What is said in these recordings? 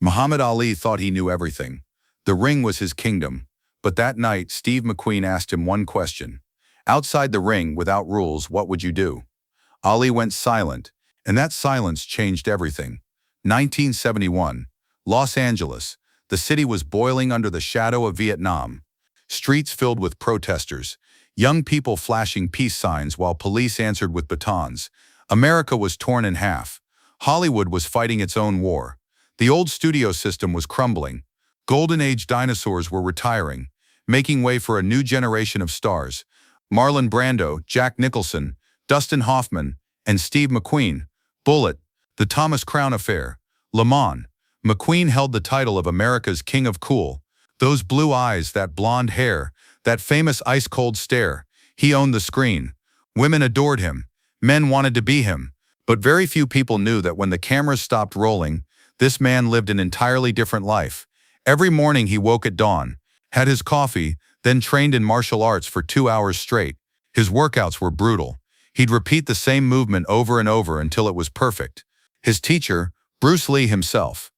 Muhammad Ali thought he knew everything. The ring was his kingdom. But that night, Steve McQueen asked him one question. Outside the ring, without rules, what would you do? Ali went silent, and that silence changed everything. 1971, Los Angeles. The city was boiling under the shadow of Vietnam. Streets filled with protesters, young people flashing peace signs while police answered with batons. America was torn in half. Hollywood was fighting its own war. The old studio system was crumbling. Golden Age dinosaurs were retiring, making way for a new generation of stars. Marlon Brando, Jack Nicholson, Dustin Hoffman, and Steve McQueen. Bullet, The Thomas Crown Affair, Le Mans. McQueen held the title of America's King of Cool. Those blue eyes, that blonde hair, that famous ice-cold stare. He owned the screen. Women adored him. Men wanted to be him. But very few people knew that when the cameras stopped rolling, this man lived an entirely different life. Every morning he woke at dawn, had his coffee, then trained in martial arts for 2 hours straight. His workouts were brutal. He'd repeat the same movement over and over until it was perfect. His teacher, Bruce Lee himself.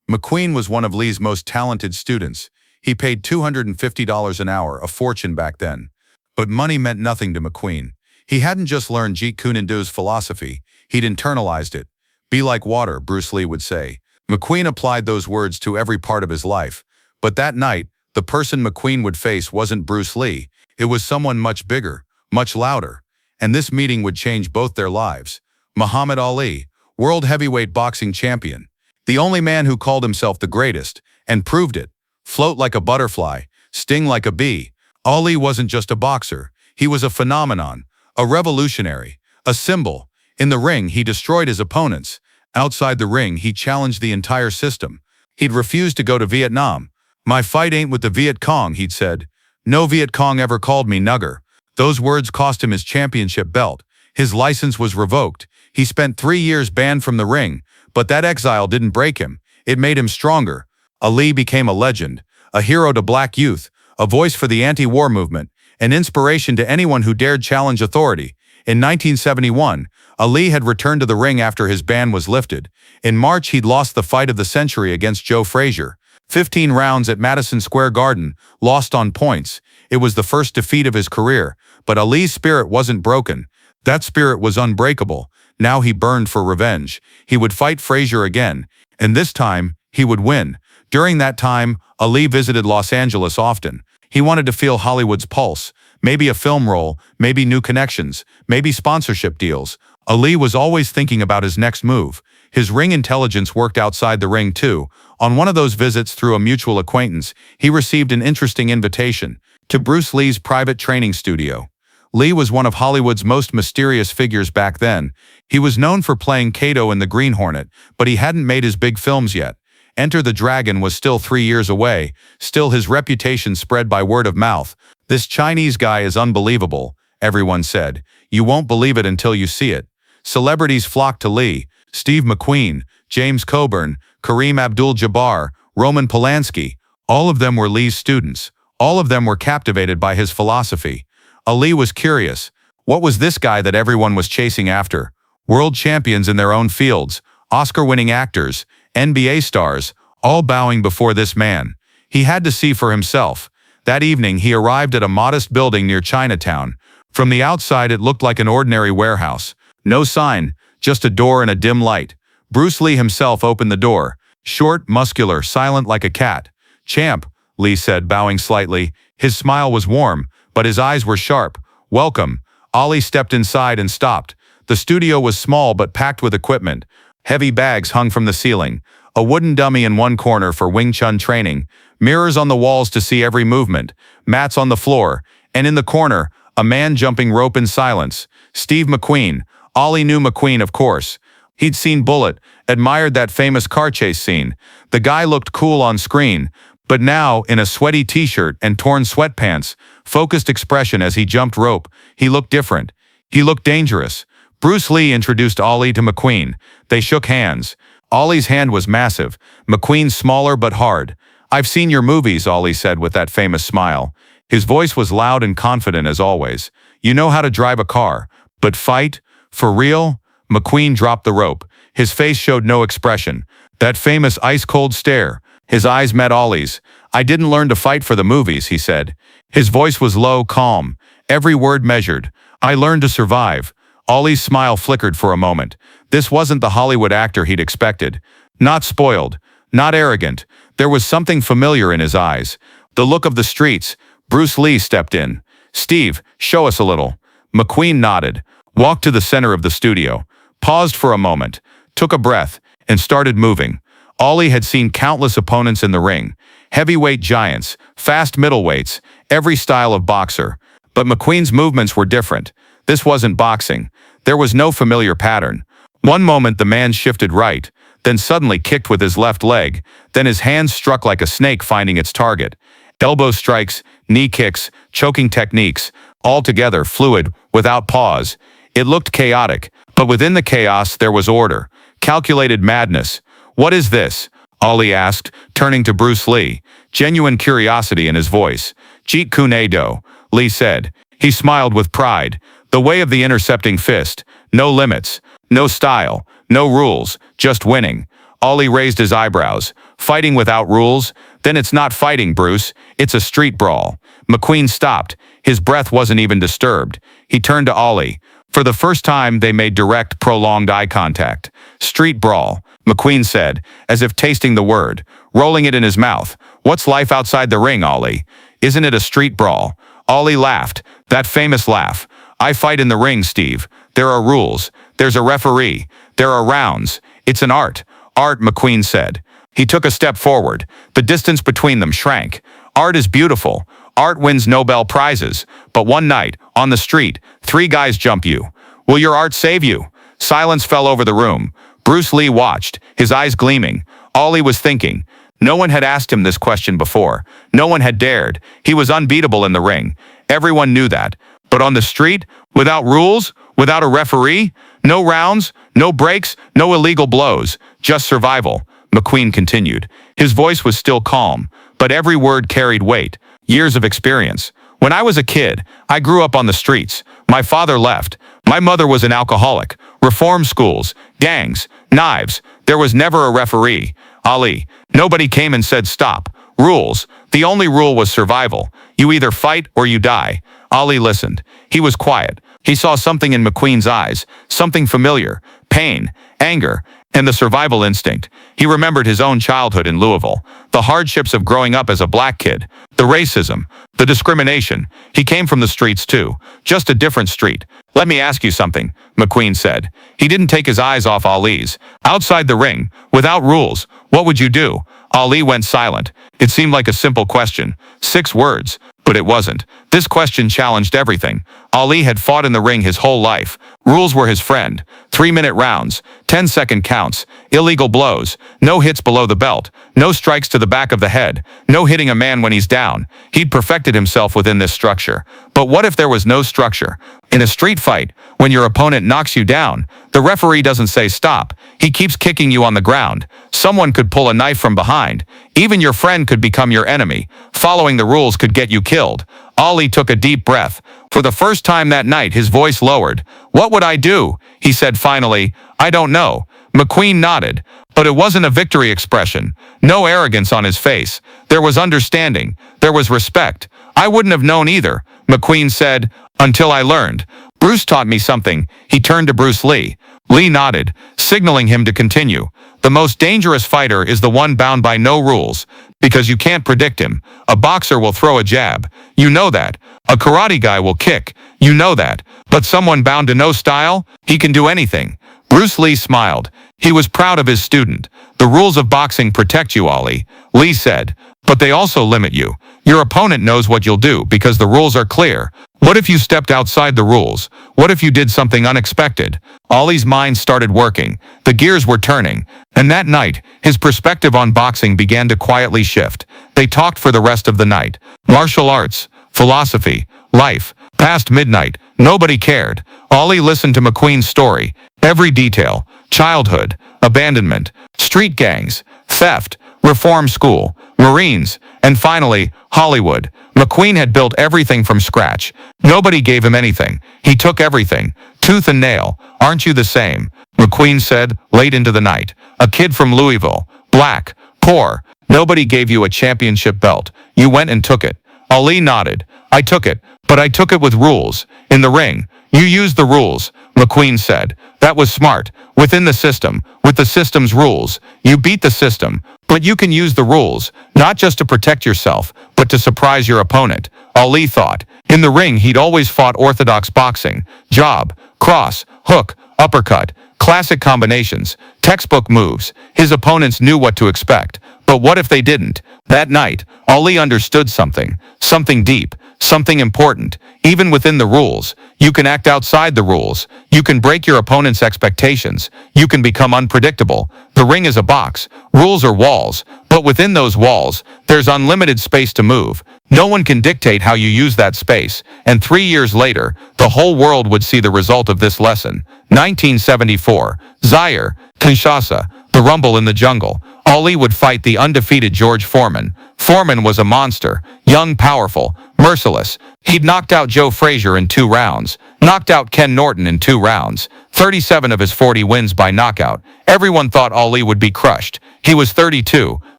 McQueen was one of Lee's most talented students. He paid $250 an hour, a fortune back then. But money meant nothing to McQueen. He hadn't just learned Jeet Kune Do's philosophy, he'd internalized it. Be like water, Bruce Lee would say. McQueen applied those words to every part of his life. But that night, the person McQueen would face wasn't Bruce Lee. It was someone much bigger, much louder. And this meeting would change both their lives. Muhammad Ali, world heavyweight boxing champion. The only man who called himself the greatest, and proved it. Float like a butterfly, sting like a bee. Ali wasn't just a boxer. He was a phenomenon, a revolutionary, a symbol. In the ring, he destroyed his opponents. Outside the ring, he challenged the entire system. He'd refused to go to Vietnam. My fight ain't with the Viet Cong, he'd said. No Viet Cong ever called me nugger. Those words cost him his championship belt. His license was revoked. He spent 3 years banned from the ring, but that exile didn't break him. It made him stronger. Ali became a legend, a hero to black youth, a voice for the anti-war movement, an inspiration to anyone who dared challenge authority. In 1971, Ali had returned to the ring after his ban was lifted. In March, he'd lost the fight of the century against Joe Frazier. 15 rounds at Madison Square Garden, lost on points. It was the first defeat of his career, but Ali's spirit wasn't broken. That spirit was unbreakable. Now he burned for revenge. He would fight Frazier again, and this time, he would win. During that time, Ali visited Los Angeles often. He wanted to feel Hollywood's pulse, maybe a film role, maybe new connections, maybe sponsorship deals. Ali was always thinking about his next move. His ring intelligence worked outside the ring too. On one of those visits through a mutual acquaintance, he received an interesting invitation to Bruce Lee's private training studio. Lee was one of Hollywood's most mysterious figures back then. He was known for playing Kato in The Green Hornet, but he hadn't made his big films yet. Enter the Dragon was still 3 years away. Still, his reputation spread by word of mouth. This Chinese guy is unbelievable, everyone said. You won't believe it until you see it. Celebrities flocked to Lee. Steve McQueen, James Coburn, Kareem Abdul-Jabbar, Roman Polanski. All of them were Lee's students. All of them were captivated by his philosophy. Ali was curious. What was this guy that everyone was chasing after? World champions in their own fields, Oscar-winning actors, NBA stars, all bowing before this man. He had to see for himself. That evening, he arrived at a modest building near Chinatown. From the outside, it looked like an ordinary warehouse. No sign, just a door and a dim light. Bruce Lee himself opened the door. Short, muscular, silent like a cat. Champ, Lee said, bowing slightly. His smile was warm, but his eyes were sharp. Welcome. Ali stepped inside and stopped. The studio was small but packed with equipment. Heavy bags hung from the ceiling. A wooden dummy in one corner for Wing Chun training. Mirrors on the walls to see every movement. Mats on the floor. And in the corner, a man jumping rope in silence. Steve McQueen. Ali knew McQueen, of course. He'd seen Bullet, admired that famous car chase scene. The guy looked cool on screen, but now, in a sweaty t-shirt and torn sweatpants, focused expression as he jumped rope, he looked different. He looked dangerous. Bruce Lee introduced Ali to McQueen. They shook hands. Ali's hand was massive, McQueen's smaller but hard. I've seen your movies, Ali said with that famous smile. His voice was loud and confident as always. You know how to drive a car, but fight? For real? McQueen dropped the rope. His face showed no expression. That famous ice-cold stare. His eyes met Ollie's. "I didn't learn to fight for the movies," he said. His voice was low, calm, every word measured. "I learned to survive." Ollie's smile flickered for a moment. This wasn't the Hollywood actor he'd expected. Not spoiled, not arrogant. There was something familiar in his eyes. The look of the streets. Bruce Lee stepped in. "Steve, show us a little." McQueen nodded, walked to the center of the studio, paused for a moment, took a breath, and started moving. Ollie had seen countless opponents in the ring. Heavyweight giants, fast middleweights, every style of boxer. But McQueen's movements were different. This wasn't boxing. There was no familiar pattern. One moment the man shifted right, then suddenly kicked with his left leg, then his hands struck like a snake finding its target. Elbow strikes, knee kicks, choking techniques, all together fluid, without pause. It looked chaotic, but within the chaos there was order, calculated madness. "What is this?" Ollie asked, turning to Bruce Lee, genuine curiosity in his voice. "Jeet Kune Do," Lee said. He smiled with pride. The way of the intercepting fist. No limits, no style, no rules, just winning. Ollie raised his eyebrows. "Fighting without rules? Then it's not fighting, Bruce. It's a street brawl." McQueen stopped. His breath wasn't even disturbed. He turned to Ollie. For the first time, they made direct, prolonged eye contact. "Street brawl," McQueen said, as if tasting the word, rolling it in his mouth. "What's life outside the ring, Ollie? Isn't it a street brawl?" Ollie laughed, that famous laugh. "I fight in the ring, Steve. There are rules. There's a referee. There are rounds. It's an art." "Art," McQueen said. He took a step forward. The distance between them shrank. "Art is beautiful. Art wins Nobel Prizes. But one night, on the street, 3 guys jump you. Will your art save you?" Silence fell over the room. Bruce Lee watched, his eyes gleaming. Ollie was thinking. No one had asked him this question before. No one had dared. He was unbeatable in the ring. Everyone knew that. But on the street, without rules, without a referee, no rounds, no breaks, no illegal blows, just survival. McQueen continued. His voice was still calm, but every word carried weight. Years of experience. "When I was a kid, I grew up on the streets. My father left. My mother was an alcoholic. Reform schools, gangs, knives. There was never a referee. Ali, nobody came and said stop. Rules. The only rule was survival. You either fight or you die." Ali listened. He was quiet. He saw something in McQueen's eyes, something familiar, pain, anger, and the survival instinct. He remembered his own childhood in Louisville, the hardships of growing up as a black kid, the racism, the discrimination. He came from the streets too, just a different street. "Let me ask you something," McQueen said. He didn't take his eyes off Ali's. "Outside the ring, without rules, what would you do?" Ali went silent. It seemed like a simple question. 6 words. But it wasn't. This question challenged everything. Ali had fought in the ring his whole life. Rules were his friend. 3-minute rounds, 10-second counts, illegal blows, no hits below the belt, no strikes to the back of the head, no hitting a man when he's down. He'd perfected himself within this structure. But what if there was no structure? In a street fight, when your opponent knocks you down, the referee doesn't say stop. He keeps kicking you on the ground. Someone could pull a knife from behind. Even your friend could become your enemy. Following the rules could get you killed. Ali took a deep breath. For the first time that night, his voice lowered. "What would I do?" he said finally. "I don't know." McQueen nodded. But it wasn't a victory expression. No arrogance on his face. There was understanding. There was respect. "I wouldn't have known either," McQueen said, "until I learned. Bruce taught me something." He turned to Bruce Lee. Lee nodded, signaling him to continue. "The most dangerous fighter is the one bound by no rules, because you can't predict him. A boxer will throw a jab. You know that. A karate guy will kick. You know that. But someone bound to no style, he can do anything." Bruce Lee smiled. He was proud of his student. "The rules of boxing protect you, Ali," Lee said. "But they also limit you. Your opponent knows what you'll do because the rules are clear. What if you stepped outside the rules? What if you did something unexpected?" Ali's mind started working. The gears were turning. And that night, his perspective on boxing began to quietly shift. They talked for the rest of the night. Martial arts, philosophy, life. Past midnight, nobody cared. Ali listened to McQueen's story. Every detail. Childhood, abandonment, street gangs, theft, reform school, Marines, and finally, Hollywood. McQueen had built everything from scratch. Nobody gave him anything. He took everything, tooth and nail. "Aren't you the same?" McQueen said, late into the night. a kid from Louisville, black, poor. Nobody gave you a championship belt. You went and took it. Ali nodded. I took it, but I took it with rules. In the ring, you used the rules, McQueen said. That was smart. Within the system, with the system's rules. You beat the system, but you can use the rules, not just to protect yourself, but to surprise your opponent. Ali thought. In the ring, he'd always fought orthodox boxing. Jab, cross, hook, uppercut. Classic combinations. Textbook moves. His opponents knew what to expect. But what if they didn't? That night, Ali understood something. Something deep. Something important. Even within the rules, you can act outside the rules. You can break your opponent's expectations. You can become unpredictable. The ring is a box. Rules are walls. But within those walls, there's unlimited space to move. No one can dictate how you use that space. And 3 years later, the whole world would see the result of this lesson. 1974. Zaire, Kinshasa. The rumble in the jungle. Ali would fight the undefeated George Foreman. Foreman was a monster. Young, powerful, merciless. He'd knocked out Joe Frazier in 2 rounds. Knocked out Ken Norton in 2 rounds. 37 of his 40 wins by knockout. Everyone thought Ali would be crushed. He was 32.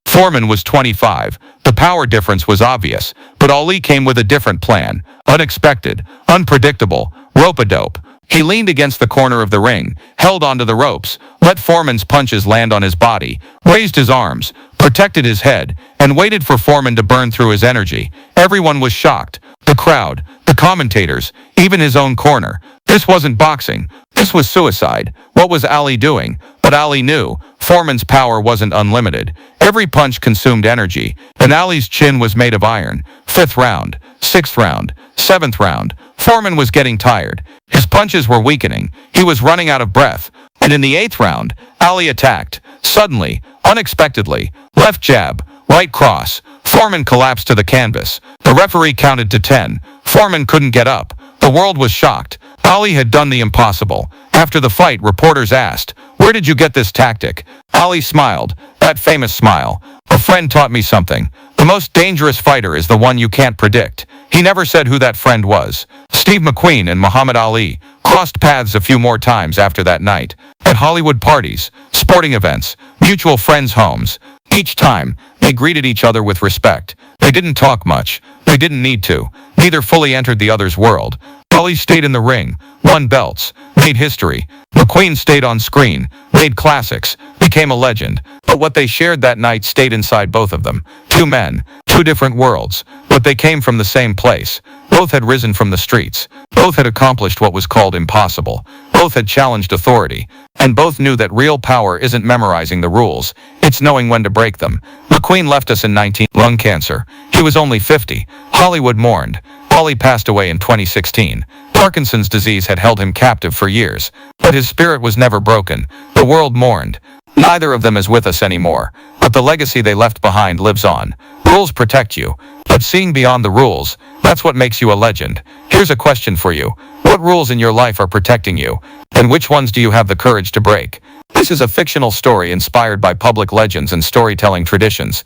Foreman was 25. The power difference was obvious. But Ali came with a different plan. Unexpected. Unpredictable. Rope-a-dope. He leaned against the corner of the ring, held onto the ropes, let Foreman's punches land on his body, raised his arms, protected his head, and waited for Foreman to burn through his energy. Everyone was shocked. The crowd, the commentators, even his own corner. This wasn't boxing. This was suicide. What was Ali doing? But Ali knew. Foreman's power wasn't unlimited. Every punch consumed energy, and Ali's chin was made of iron. 5th round, 6th round, 7th round. Foreman was getting tired. His punches were weakening. He was running out of breath. And in the 8th round, Ali attacked. Suddenly, unexpectedly, left jab, right cross. Foreman collapsed to the canvas. The referee counted to 10. Foreman couldn't get up. The world was shocked. Ali had done the impossible. After the fight, reporters asked, "Where did you get this tactic?" Ali smiled. That famous smile. "A friend taught me something. The most dangerous fighter is the one you can't predict." He never said who that friend was. Steve McQueen and Muhammad Ali crossed paths a few more times after that night. At Hollywood parties, sporting events, mutual friends' homes. Each time, they greeted each other with respect. They didn't talk much. They didn't need to. Neither fully entered the other's world. Ali stayed in the ring, won belts, made history. McQueen stayed on screen, made classics, became a legend. But what they shared that night stayed inside both of them. 2 men, 2 different worlds, but they came from the same place. Both had risen from the streets. Both had accomplished what was called impossible. Both had challenged authority. And both knew that real power isn't memorizing the rules. It's knowing when to break them. McQueen left us in 19 lung cancer. He was only 50. Hollywood mourned. Ali passed away in 2016. Parkinson's disease had held him captive for years. But his spirit was never broken. The world mourned. Neither of them is with us anymore. But the legacy they left behind lives on. Rules protect you. But seeing beyond the rules, that's what makes you a legend. Here's a question for you. What rules in your life are protecting you? And which ones do you have the courage to break? This is a fictional story inspired by public legends and storytelling traditions.